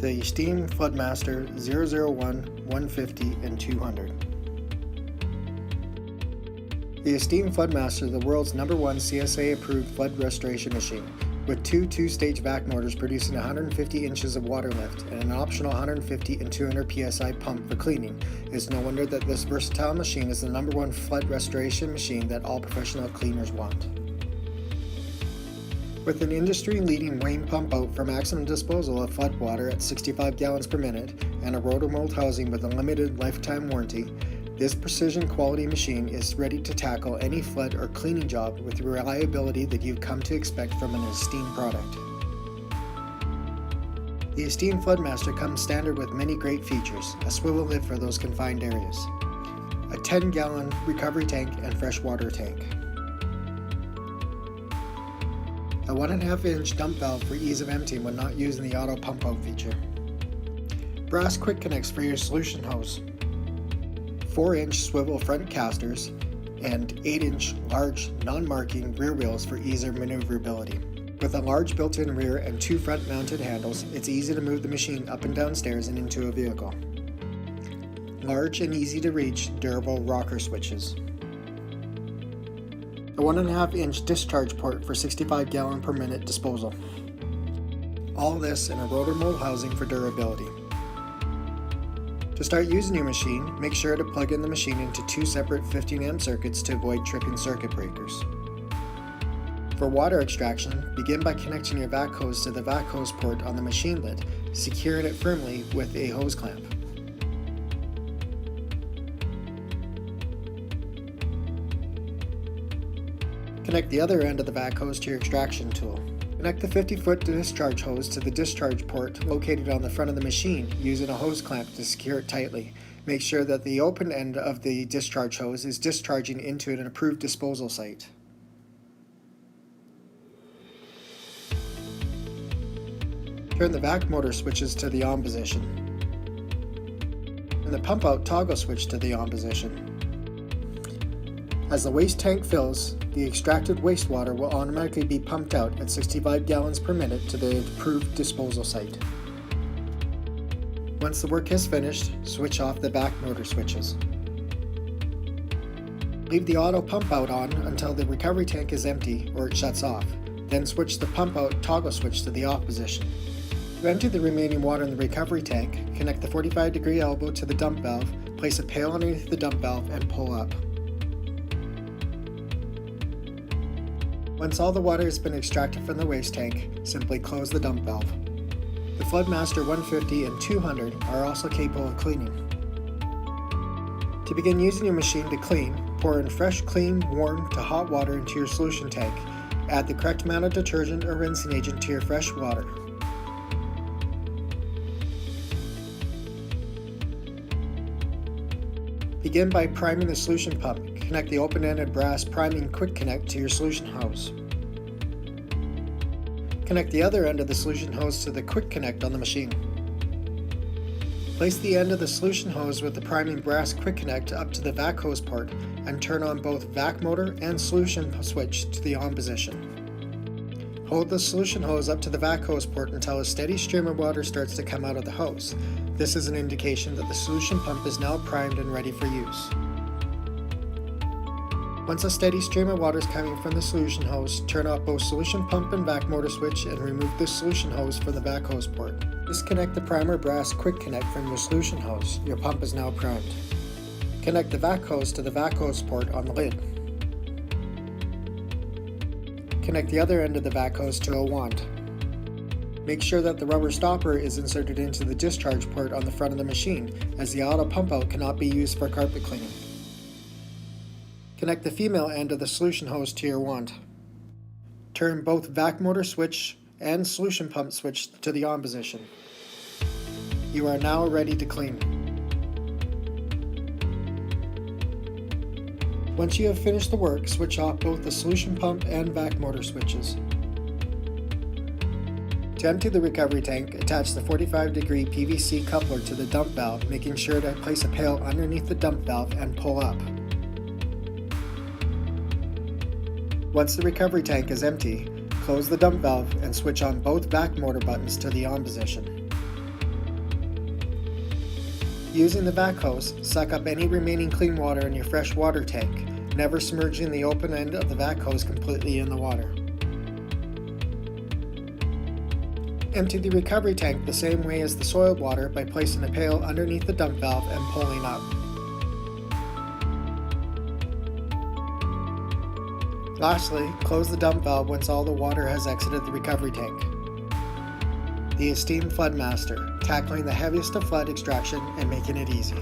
the Esteam Floodmaster 001, 150, and 200. The Esteam Floodmaster, the world's #1 CSA-approved flood restoration machine, with two-stage vac motors producing 150 inches of water lift and an optional 150 and 200 psi pump for cleaning. It's no wonder that this versatile machine is the #1 flood restoration machine that all professional cleaners want. With an industry-leading Wayne pump out for maximum disposal of flood water at 65 gallons per minute and a rotomolded housing with a limited lifetime warranty, this precision quality machine is ready to tackle any flood or cleaning job with the reliability that you've come to expect from an Esteem product. The Esteem Floodmaster comes standard with many great features: a swivel lid for those confined areas, a 10-gallon recovery tank and freshwater tank, a 1.5-inch dump valve for ease of emptying when not using the auto pump out feature, brass quick connects for your solution hose, 4-inch swivel front casters, and 8-inch large non-marking rear wheels for ease of maneuverability. With a large built-in rear and 2 front-mounted handles, it's easy to move the machine up and down stairs and into a vehicle. Large and easy to reach durable rocker switches. A 1.5-inch discharge port for 65 gallon per minute disposal. All this in a rotomolded housing for durability. To start using your machine, make sure to plug in the machine into 2 separate 15-amp circuits to avoid tripping circuit breakers. For water extraction, begin by connecting your vac hose to the vac hose port on the machine lid, securing it firmly with a hose clamp. Connect the other end of the vac hose to your extraction tool. Connect the 50-foot discharge hose to the discharge port located on the front of the machine using a hose clamp to secure it tightly. Make sure that the open end of the discharge hose is discharging into an approved disposal site. Turn the vac motor switches to the on position and the pump out toggle switch to the on position. As the waste tank fills, the extracted wastewater will automatically be pumped out at 65 gallons per minute to the approved disposal site. Once the work has finished, switch off the vac motor switches. Leave the auto pump out on until the recovery tank is empty or it shuts off. Then switch the pump out toggle switch to the off position. To empty the remaining water in the recovery tank, connect the 45-degree elbow to the dump valve, place a pail underneath the dump valve and pull up. Once all the water has been extracted from the waste tank, simply close the dump valve. The Floodmaster 150 and 200 are also capable of cleaning. To begin using your machine to clean, pour in fresh, clean, warm to hot water into your solution tank. Add the correct amount of detergent or rinsing agent to your fresh water. Begin by priming the solution pump. Connect the open-ended brass priming quick connect to your solution hose. Connect the other end of the solution hose to the quick connect on the machine. Place the end of the solution hose with the priming brass quick connect up to the vac hose port and turn on both vac motor and solution switch to the on position. Hold the solution hose up to the vac hose port until a steady stream of water starts to come out of the hose. This is an indication that the solution pump is now primed and ready for use. Once a steady stream of water is coming from the solution hose, turn off both solution pump and vac motor switch and remove the solution hose from the vac hose port. Disconnect the primer brass quick connect from your solution hose. Your pump is now primed. Connect the vac hose to the vac hose port on the lid. Connect the other end of the vac hose to a wand. Make sure that the rubber stopper is inserted into the discharge port on the front of the machine, as the auto pump out cannot be used for carpet cleaning. Connect the female end of the solution hose to your wand. Turn both vac motor switch and solution pump switch to the on position. You are now ready to clean. Once you have finished the work, switch off both the solution pump and vac motor switches. To empty the recovery tank, attach the 45-degree PVC coupler to the dump valve, making sure to place a pail underneath the dump valve and pull up. Once the recovery tank is empty, close the dump valve and switch on both vac motor buttons to the on position. Using the vac hose, suck up any remaining clean water in your fresh water tank, never submerging the open end of the vac hose completely in the water. Empty the recovery tank the same way as the soiled water by placing a pail underneath the dump valve and pulling up. Lastly, close the dump valve once all the water has exited the recovery tank. The Esteam Flood Master, tackling the heaviest of flood extraction and making it easy.